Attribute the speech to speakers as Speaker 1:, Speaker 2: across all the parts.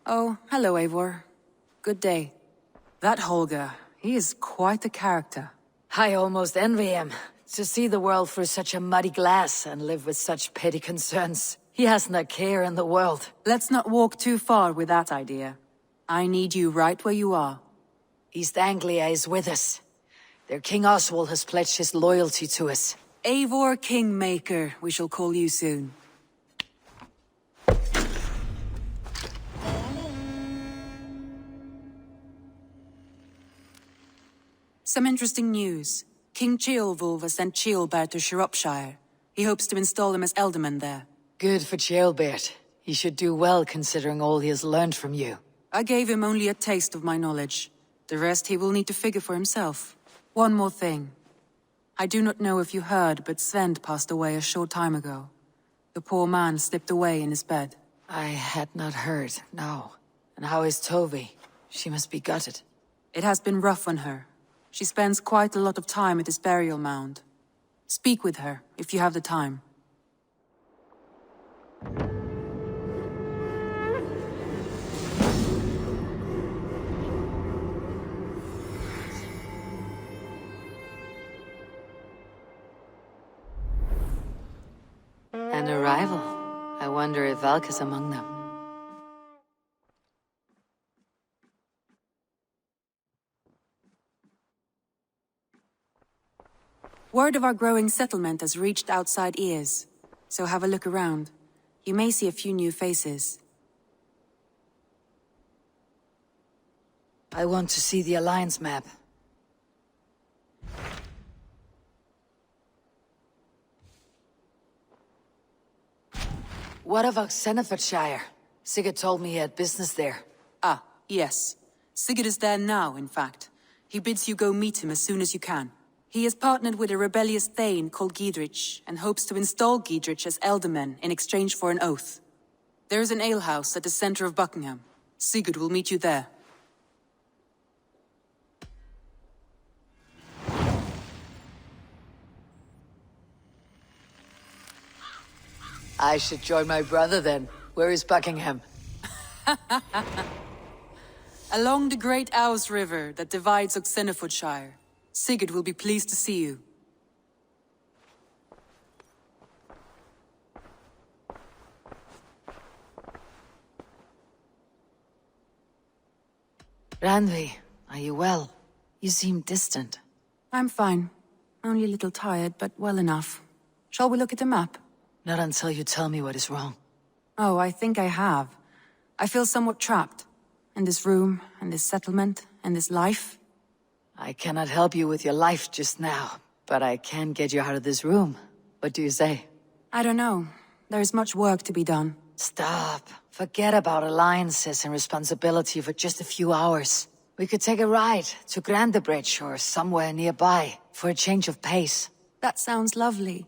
Speaker 1: Oh, hello, Eivor. Good day. That Holger, he is quite a character.
Speaker 2: I almost envy him. To see the world through such a muddy glass and live with such petty concerns. He hasn't a care in the world.
Speaker 1: Let's not walk too far with that idea. I need you right where you are.
Speaker 2: East Anglia is with us. Their King Oswald has pledged his loyalty to us.
Speaker 1: Eivor Kingmaker, we shall call you soon. Some interesting news. King Ceolwulf has sent Ceolbert to Shropshire. He hopes to install him as Elderman there.
Speaker 2: Good for Ceolbert. He should do well considering all he has learned from you.
Speaker 1: I gave him only a taste of my knowledge. The rest he will need to figure for himself. One more thing. I do not know if you heard, but Sven passed away a short time ago. The poor man slipped away in his bed.
Speaker 2: I had not heard, no. And how is Tovi? She must be gutted.
Speaker 1: It has been rough on her. She spends quite a lot of time at his burial mound. Speak with her, if you have the time.
Speaker 2: An arrival. I wonder if Valka's among them.
Speaker 1: Word of our growing settlement has reached outside ears, so have a look around. You may see a few new faces.
Speaker 2: I want to see the Alliance map. What of Oxenfordshire? Sigurd told me he had business there.
Speaker 1: Ah, yes. Sigurd is there now, in fact. He bids you go meet him as soon as you can. He has partnered with a rebellious Thane called Giedrich, and hopes to install Giedrich as Elderman in exchange for an oath. There is an alehouse at the center of Buckingham. Sigurd will meet you there.
Speaker 2: I should join my brother then. Where is Buckingham?
Speaker 1: Along the great Ouse River that divides Oxenfordshire. Sigurd will be pleased to see you.
Speaker 2: Randvi, are you well? You seem distant.
Speaker 1: I'm fine. Only a little tired, but well enough. Shall we look at the map?
Speaker 2: Not until you tell me what is wrong.
Speaker 1: Oh, I think I have. I feel somewhat trapped. In this room, and this settlement, and this life.
Speaker 2: I cannot help you with your life just now, but I can get you out of this room. What do you say?
Speaker 1: I don't know. There is much work to be done.
Speaker 2: Stop. Forget about alliances and responsibility for just a few hours. We could take a ride to Grandebridge or somewhere nearby for a change of pace.
Speaker 1: That sounds lovely.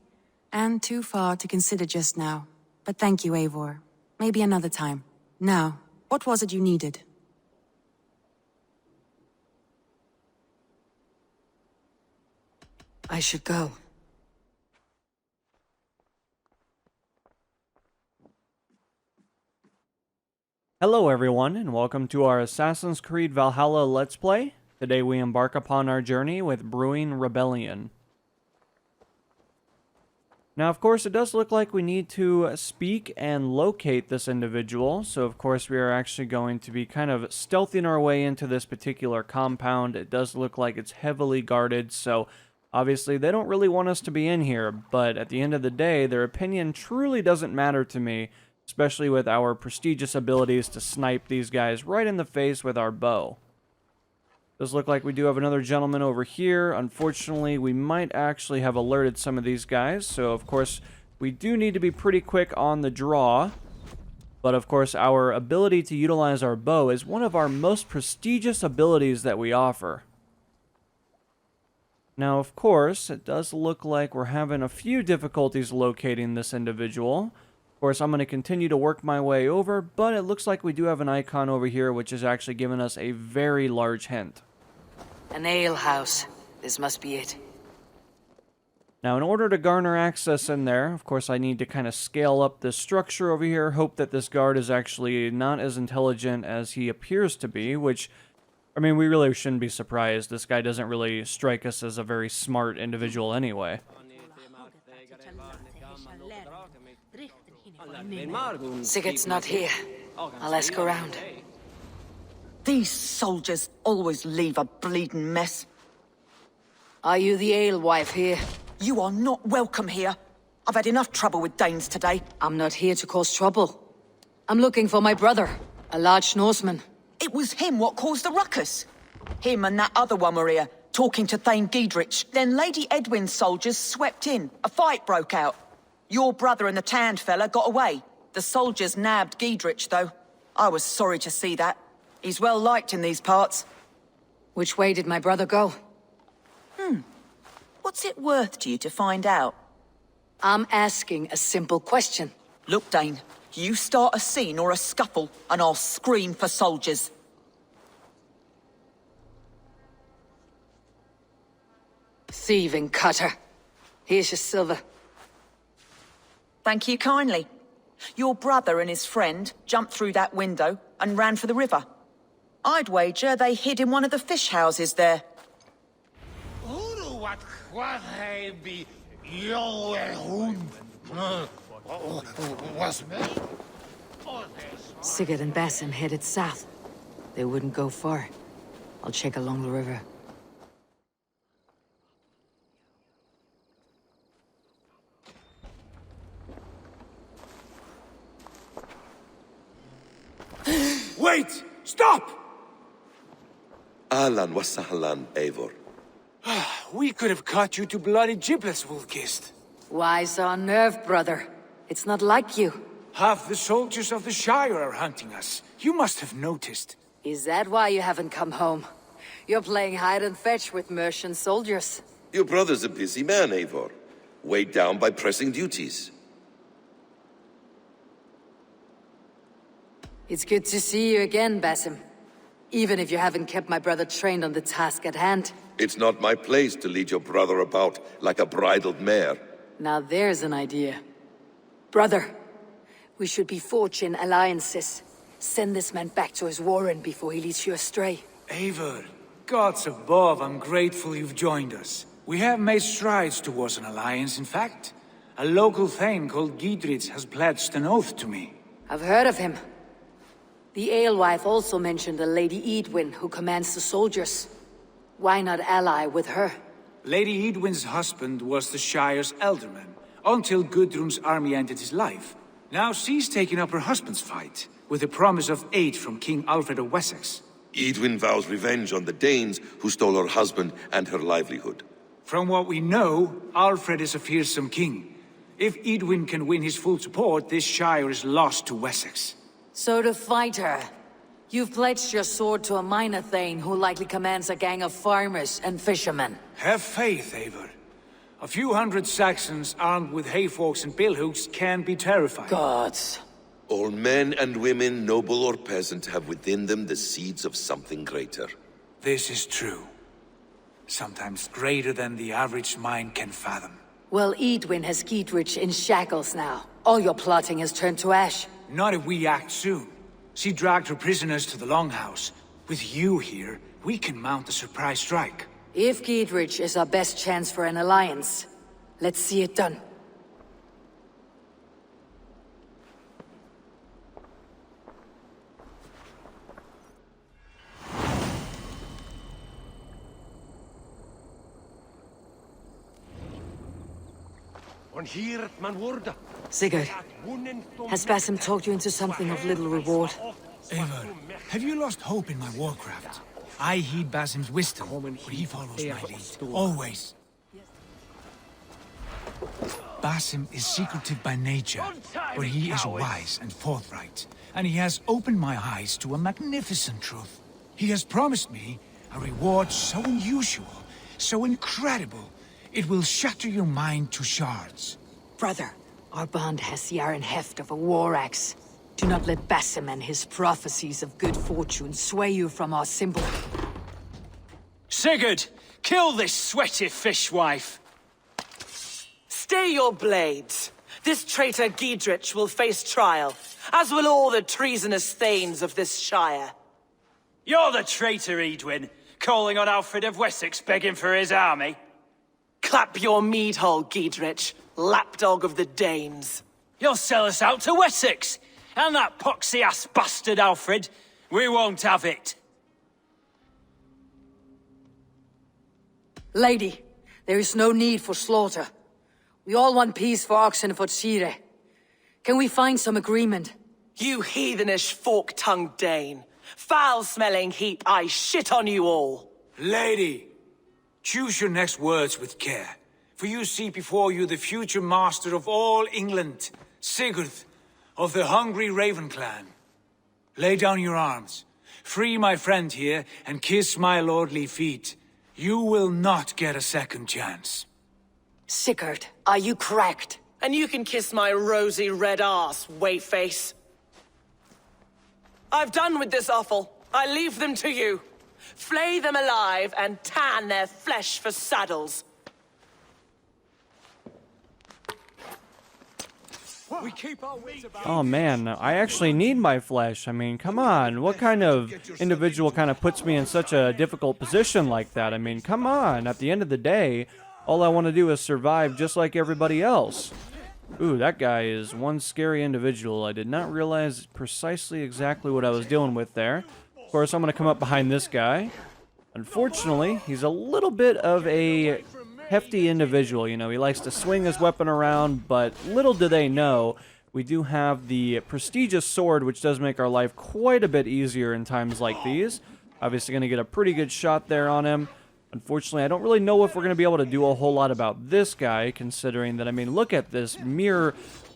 Speaker 1: And too far to consider just now. But thank you, Eivor. Maybe another time. Now, what was it you needed?
Speaker 2: I should go.
Speaker 3: Hello everyone, and welcome to our Assassin's Creed Valhalla Let's Play. Today we embark upon our journey with Brewing Rebellion. Now of course it does look like we need to speak and locate this individual, so of course we are actually going to be kind of stealthing our way into this particular compound. It does look like it's heavily guarded, so obviously they don't really want us to be in here, but at the end of the day their opinion truly doesn't matter to me. Especially with our prestigious abilities to snipe these guys right in the face with our bow. Does look like we do have another gentleman over here. Unfortunately, we might actually have alerted some of these guys. So, of course, we do need to be pretty quick on the draw. But, of course, our ability to utilize our bow is one of our most prestigious abilities that we offer. Now, of course, it does look like we're having a few difficulties locating this individual. Of course, I'm going to continue to work my way over, but it looks like we do have an icon over here which is actually giving us a very large hint.
Speaker 2: An alehouse. This must be it.
Speaker 3: Now, in order to garner access in there, of course, I need to kind of scale up this structure over here, hope that this guard is actually not as intelligent as he appears to be, which, I mean, we really shouldn't be surprised. This guy doesn't really strike us as a very smart individual anyway.
Speaker 2: Sigurd's not here. I'll ask around.
Speaker 4: These soldiers always leave a bleeding mess.
Speaker 2: Are you the alewife here?
Speaker 4: You are not welcome here. I've had enough trouble with Danes today.
Speaker 2: I'm not here to cause trouble. I'm looking for my brother, a large Norseman.
Speaker 4: It was him what caused the ruckus. Him and that other one were here, talking to Thane Giedrich. Then Lady Edwin's soldiers swept in. A fight broke out. Your brother and the tanned fella got away. The soldiers nabbed Giedrich, though. I was sorry to see that. He's well liked in these parts.
Speaker 2: Which way did my brother go?
Speaker 4: What's it worth to you to find out?
Speaker 2: I'm asking a simple question.
Speaker 4: Look, Dane, you start a scene or a scuffle, and I'll scream for soldiers.
Speaker 2: Thieving cutter. Here's your silver.
Speaker 4: Thank you kindly. Your brother and his friend jumped through that window and ran for the river. I'd wager they hid in one of the fish houses there.
Speaker 2: Sigurd and Basim headed south. They wouldn't go far. I'll check along the river.
Speaker 5: Wait! Stop!
Speaker 6: Ahlan wa sahlan, Eivor.
Speaker 5: We could have cut you to bloody giblets, Wolfkist.
Speaker 2: Why so unnerved, brother? It's not like you.
Speaker 5: Half the soldiers of the Shire are hunting us. You must have noticed.
Speaker 2: Is that why you haven't come home? You're playing hide and fetch with Mercian soldiers.
Speaker 6: Your brother's a busy man, Eivor. Weighed down by pressing duties.
Speaker 2: It's good to see you again, Basim. Even if you haven't kept my brother trained on the task at hand.
Speaker 6: It's not my place to lead your brother about like a bridled mare.
Speaker 2: Now there's an idea. Brother, we should be forging alliances. Send this man back to his warren before he leads you astray.
Speaker 5: Eivor, gods above, I'm grateful you've joined us. We have made strides towards an alliance, in fact. A local thane called Giedrich has pledged an oath to me.
Speaker 2: I've heard of him. The alewife also mentioned a Lady Edwin who commands the soldiers. Why not ally with her?
Speaker 5: Lady Edwin's husband was the Shire's elderman, until Gudrun's army ended his life. Now she's taken up her husband's fight, with the promise of aid from King Alfred of Wessex.
Speaker 6: Edwin vows revenge on the Danes who stole her husband and her livelihood.
Speaker 5: From what we know, Alfred is a fearsome king. If Edwin can win his full support, this Shire is lost to Wessex.
Speaker 2: So to fight her, you've pledged your sword to a minor thane who likely commands a gang of farmers and fishermen.
Speaker 5: Have faith, Eivor. A few hundred Saxons armed with hayforks and billhooks can be terrifying.
Speaker 2: Gods.
Speaker 6: All men and women, noble or peasant, have within them the seeds of something greater.
Speaker 5: This is true. Sometimes greater than the average mind can fathom.
Speaker 2: Well, Edwin has Giedrich in shackles now. All your plotting has turned to ash.
Speaker 5: Not if we act soon. She dragged her prisoners to the Longhouse. With you here, we can mount a surprise strike.
Speaker 2: If Giedrich is our best chance for an alliance, let's see it done. Sigurd, has Basim talked you into something of little reward?
Speaker 5: Eivor, have you lost hope in my warcraft? I heed Basim's wisdom, but he follows my lead. Always. Basim is secretive by nature, but he is wise and forthright. And he has opened my eyes to a magnificent truth. He has promised me a reward so unusual, so incredible, it will shatter your mind to shards.
Speaker 2: Brother, our bond has the iron heft of a war axe. Do not let Basim and his prophecies of good fortune sway you from our symbol.
Speaker 7: Sigurd, kill this sweaty fishwife! Stay your blades. This traitor Giedrich will face trial, as will all the treasonous thanes of this shire.
Speaker 8: You're the traitor, Edwin, calling on Alfred of Wessex begging for his army.
Speaker 7: Clap your mead hole, Giedrich, lapdog of the Danes.
Speaker 8: You'll sell us out to Wessex, and that poxy-ass bastard Alfred. We won't have it.
Speaker 2: Lady, there is no need for slaughter. We all want peace for Oxen and for Shire. Can we find some agreement?
Speaker 7: You heathenish fork-tongued Dane. Foul-smelling heap, I shit on you all.
Speaker 5: Lady, choose your next words with care, for you see before you the future master of all England, Sigurd, of the hungry Raven clan. Lay down your arms, free my friend here, and kiss my lordly feet. You will not get a second chance.
Speaker 2: Sigurd, are you cracked?
Speaker 7: And you can kiss my rosy red ass, wayface. I've done with this offal. I leave them to you. Flay them alive and tan their flesh for saddles.
Speaker 5: We keep our wits about.
Speaker 3: Oh man, I actually need my flesh. I mean, come on. What kind of individual kind of puts me in such a difficult position like that? I mean, come on. At the end of the day, all I want to do is survive just like everybody else. Ooh, that guy is one scary individual. I did not realize precisely exactly what I was dealing with there. Of course, I'm going to come up behind this guy. Unfortunately, he's a little bit of a hefty individual. You know, he likes to swing his weapon around, but little do they know, we do have the prestigious sword, which does make our life quite a bit easier in times like these. Obviously going to get a pretty good shot there on him. Unfortunately, I don't really know if we're going to be able to do a whole lot about this guy, considering that, I mean, look at this mere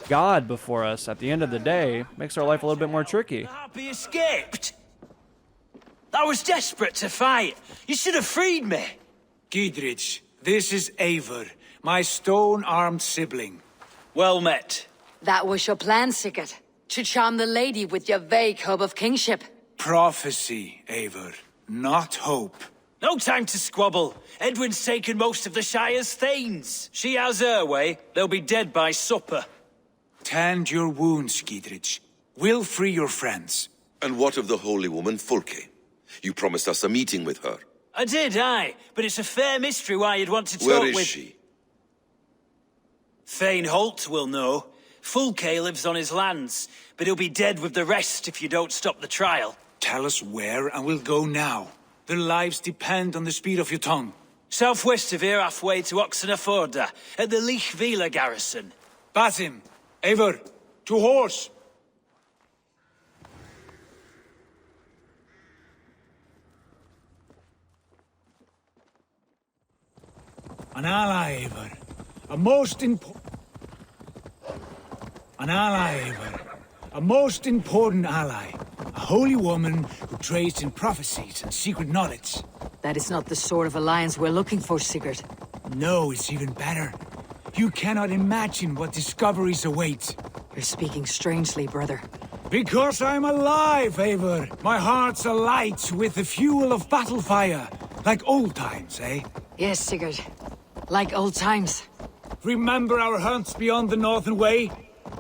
Speaker 3: god before us. At the end of the day, makes our life a little bit more tricky.
Speaker 8: Harpy escaped. I was desperate to fight. You should have freed me.
Speaker 5: Giedrich, this is Eivor, my stone-armed sibling.
Speaker 8: Well met.
Speaker 2: That was your plan, Sigurd. To charm the lady with your vague hope of kingship.
Speaker 5: Prophecy, Eivor, not hope.
Speaker 8: No time to squabble. Edwin's taken most of the Shire's thanes. She has her way. They'll be dead by supper.
Speaker 5: Tend your wounds, Giedrich. We'll free your friends.
Speaker 6: And what of the holy woman Fulke? You promised us a meeting with her.
Speaker 8: I did, aye. But it's a fair mystery why you'd want to talk
Speaker 6: Where
Speaker 8: with...
Speaker 6: is she?
Speaker 8: Thane Holt will know. Fulke lives on his lands, but he'll be dead with the rest if you don't stop the trial.
Speaker 5: Tell us where and we'll go now. Their lives depend on the speed of your tongue.
Speaker 8: Southwest of here, halfway to Oxenaforda, at the Lichvila garrison.
Speaker 5: Basim, Eivor, to horse! An ally, Eivor. A most important ally. A holy woman who trades in prophecies and secret knowledge.
Speaker 2: That is not the sort of alliance we're looking for, Sigurd.
Speaker 5: No, it's even better. You cannot imagine what discoveries await.
Speaker 2: You're speaking strangely, brother.
Speaker 5: Because I'm alive, Eivor. My heart's alight with the fuel of battle fire. Like old times, eh?
Speaker 2: Yes, Sigurd. Like old times.
Speaker 5: Remember our hunts beyond the Northern Way?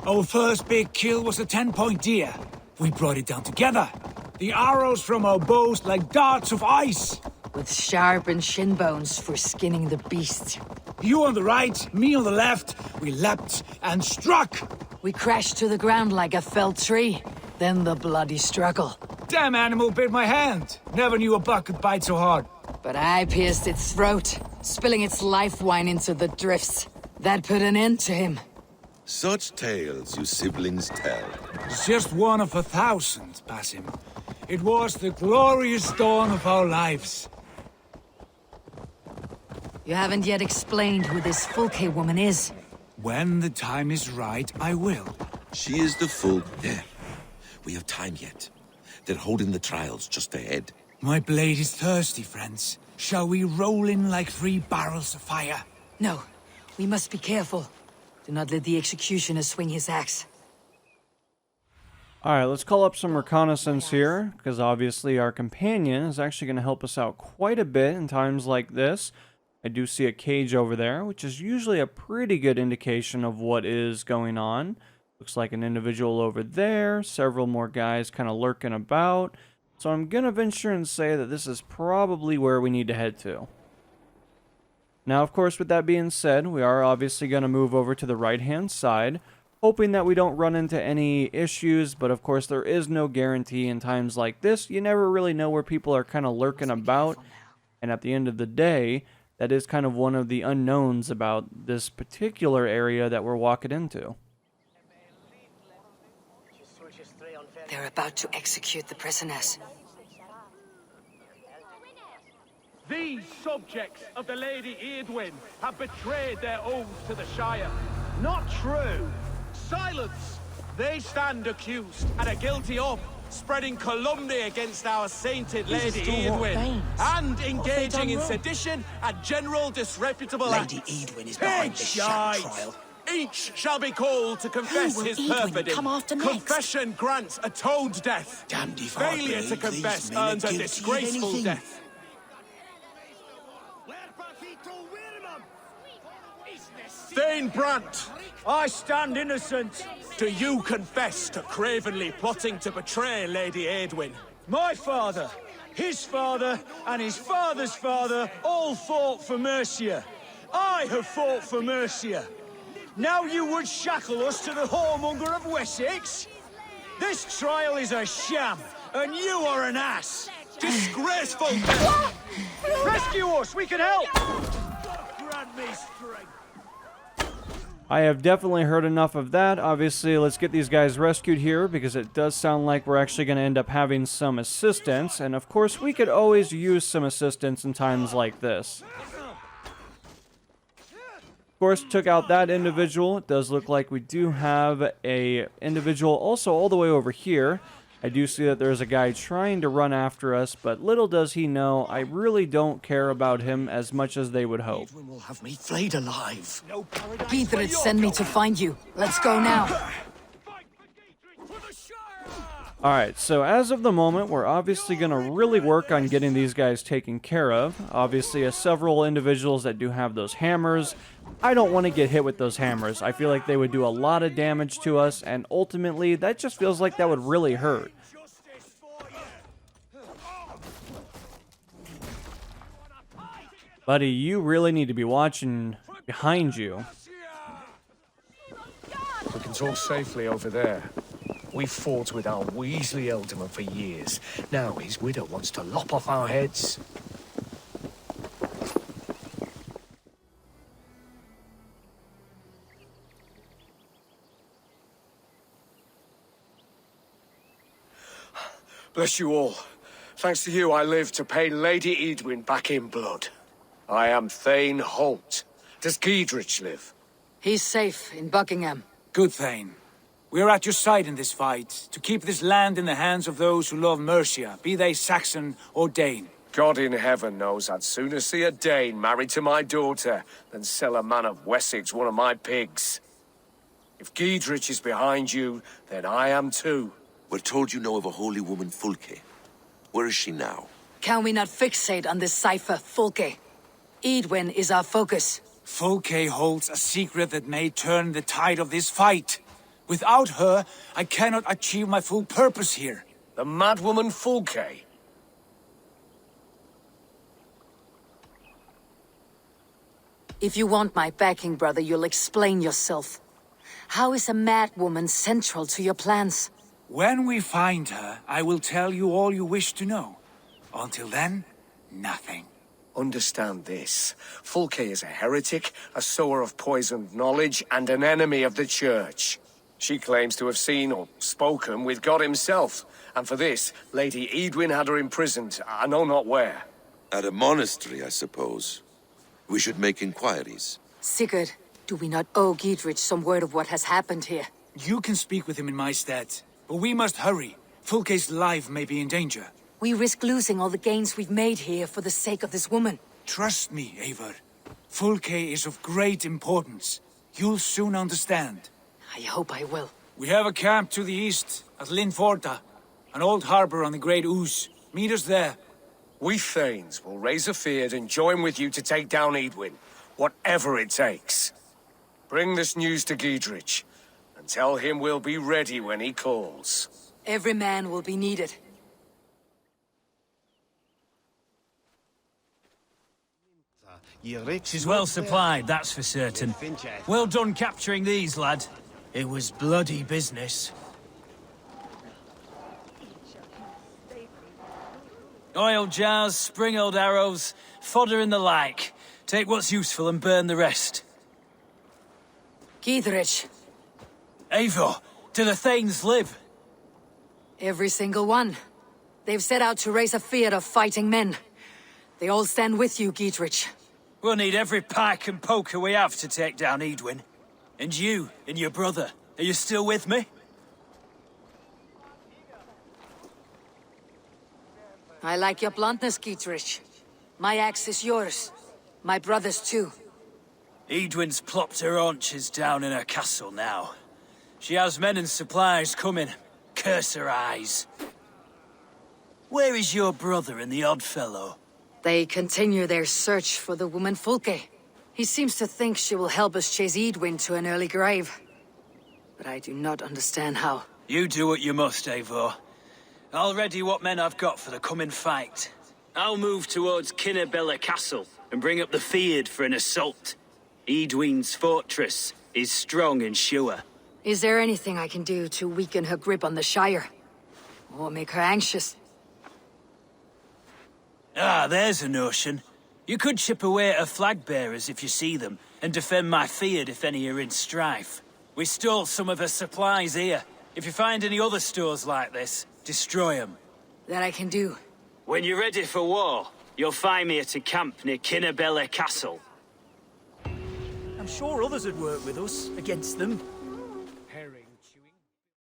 Speaker 5: Our first big kill was a 10-point deer. We brought it down together. The arrows from our bows like darts of ice.
Speaker 2: With sharpened shin bones for skinning the beast.
Speaker 5: You on the right, me on the left. We leapt and struck.
Speaker 2: We crashed to the ground like a felled tree. Then the bloody struggle.
Speaker 5: Damn animal bit my hand. Never knew a buck could bite so hard.
Speaker 2: But I pierced its throat, spilling its life wine into the drifts. That put an end to him.
Speaker 6: Such tales you siblings tell.
Speaker 5: It's just one of 1,000, Basim. It was the glorious dawn of our lives.
Speaker 2: You haven't yet explained who this Fulke woman is.
Speaker 5: When the time is right, I will.
Speaker 6: She is the full... There. We have time yet. They're holding the trials just ahead.
Speaker 5: My blade is thirsty, friends. Shall we roll in like 3 barrels of fire?
Speaker 2: No, we must be careful. Do not let the executioner swing his axe.
Speaker 3: Alright, let's call up some reconnaissance here, because obviously our companion is actually going to help us out quite a bit in times like this. I do see a cage over there, which is usually a pretty good indication of what is going on. Looks like an individual over there, several more guys kind of lurking about. So I'm going to venture and say that this is probably where we need to head to. Now, of course, with that being said, we are obviously going to move over to the right-hand side, hoping that we don't run into any issues, but of course there is no guarantee in times like this. You never really know where people are kind of lurking about, and at the end of the day, that is kind of one of the unknowns about this particular area that we're walking into.
Speaker 2: They're about to execute the prisoners.
Speaker 9: These subjects of the Lady Eadwyn have betrayed their oaths to the Shire. Not true. Silence! They stand accused and are guilty of spreading calumny against our sainted Lady Eadwyn and engaging in sedition and general disreputable acts.
Speaker 5: Lady Eadwyn is behind this sham trial.
Speaker 9: Each shall be called to confess his perfidy. Confession grants atoned death.
Speaker 5: Damned if I
Speaker 9: Failure to
Speaker 5: believe
Speaker 9: confess
Speaker 5: these men are
Speaker 9: earns a
Speaker 5: guilty of
Speaker 9: disgraceful
Speaker 5: anything.
Speaker 9: death. Thane Brant, I stand innocent. Do you confess to cravenly plotting to betray Lady Eadwyn?
Speaker 10: My father, his father, and his father's father all fought for Mercia. I have fought for Mercia. Now you would shackle us to the whoremonger of Wessex? This trial is a sham, and you are an ass.
Speaker 9: Disgraceful!
Speaker 10: Rescue us, we can help! Grant me strength.
Speaker 3: I have definitely heard enough of that. Obviously, let's get these guys rescued here, because it does sound like we're actually going to end up having some assistance. And of course, we could always use some assistance in times like this. Of course, took out that individual. It does look like we do have a individual also all the way over here. I do see that there's a guy trying to run after us, but little does he know, I really don't care about him as much as they would hope.
Speaker 5: Eadwyn will have me flayed alive.
Speaker 2: Gidrid sent me to find you. Let's go now.
Speaker 3: Alright, so as of the moment, we're obviously going to really work on getting these guys taken care of. Obviously, several individuals that do have those hammers. I don't want to get hit with those hammers. I feel like they would do a lot of damage to us, and ultimately, that just feels like that would really hurt. Buddy, you really need to be watching behind you.
Speaker 11: We can talk safely over there. We fought with our Weasley Alderman for years. Now his widow wants to lop off our heads. Bless you all. Thanks to you, I live to pay Lady Eadwyn back in blood. I am Thane Holt. Does Giedrich live?
Speaker 2: He's safe in Buckingham.
Speaker 5: Good, Thane. We are at your side in this fight, to keep this land in the hands of those who love Mercia, be they Saxon or Dane.
Speaker 11: God in heaven knows I'd sooner see a Dane married to my daughter than sell a man of Wessex one of my pigs. If Giedrich is behind you, then I am too.
Speaker 6: We're told you know of a holy woman, Fulke. Where is she now?
Speaker 2: Can we not fixate on this cipher, Fulke? Eadwyn is our focus.
Speaker 5: Fulke holds a secret that may turn the tide of this fight. Without her, I cannot achieve my full purpose here.
Speaker 11: The madwoman Fulke?
Speaker 2: If you want my backing, brother, you'll explain yourself. How is a mad woman central to your plans?
Speaker 5: When we find her, I will tell you all you wish to know. Until then, nothing.
Speaker 11: Understand this. Fulke is a heretic, a sower of poisoned knowledge, and an enemy of the Church. She claims to have seen or spoken with God himself, and for this, Lady Eadwyn had her imprisoned, I know not where.
Speaker 6: At a monastery, I suppose. We should make inquiries.
Speaker 2: Sigurd, do we not owe Giedrich some word of what has happened here?
Speaker 5: You can speak with him in my stead, but we must hurry. Fulke's life may be in danger.
Speaker 2: We risk losing all the gains we've made here for the sake of this woman.
Speaker 5: Trust me, Eivor. Fulke is of great importance. You'll soon understand.
Speaker 2: I hope I will.
Speaker 5: We have a camp to the east, at Linforta. An old harbor on the Great Ouse. Meet us there.
Speaker 11: We Thanes will raise a Feard and join with you to take down Edwin, whatever it takes. Bring this news to Giedrich, and tell him we'll be ready when he calls.
Speaker 2: Every man will be needed.
Speaker 10: She's well supplied, that's for certain. Well done capturing these, lad. It was bloody business. Oil jars, spring-oiled arrows, fodder and the like. Take what's useful and burn the rest.
Speaker 2: Giedrich.
Speaker 10: Eivor, do the Thanes live?
Speaker 2: Every single one. They've set out to raise a Feard of fighting men. They all stand with you, Giedrich.
Speaker 10: We'll need every pike and poker we have to take down Edwin. And you, and your brother, are you still with me?
Speaker 2: I like your bluntness, Giedrich. My axe is yours. My brother's too.
Speaker 10: Edwin's plopped her haunches down in her castle now. She has men and supplies coming. Curse her eyes. Where is your brother and the odd fellow?
Speaker 2: They continue their search for the woman Fulke. He seems to think she will help us chase Edwin to an early grave. But I do not understand how.
Speaker 10: You do what you must, Eivor. I'll ready what men I've got for the coming fight.
Speaker 8: I'll move towards Kinnabella Castle and bring up the Feard for an assault. Edwin's fortress is strong and sure.
Speaker 2: Is there anything I can do to weaken her grip on the Shire? Or make her anxious?
Speaker 10: Ah, there's a notion. You could chip away at her flag bearers if you see them, and defend my Feard if any are in strife. We stole some of her supplies here. If you find any other stores like this, destroy them.
Speaker 2: That I can do.
Speaker 8: When you're ready for war, you'll find me at a camp near Kinnabella Castle.
Speaker 10: I'm sure others would work with us, against them.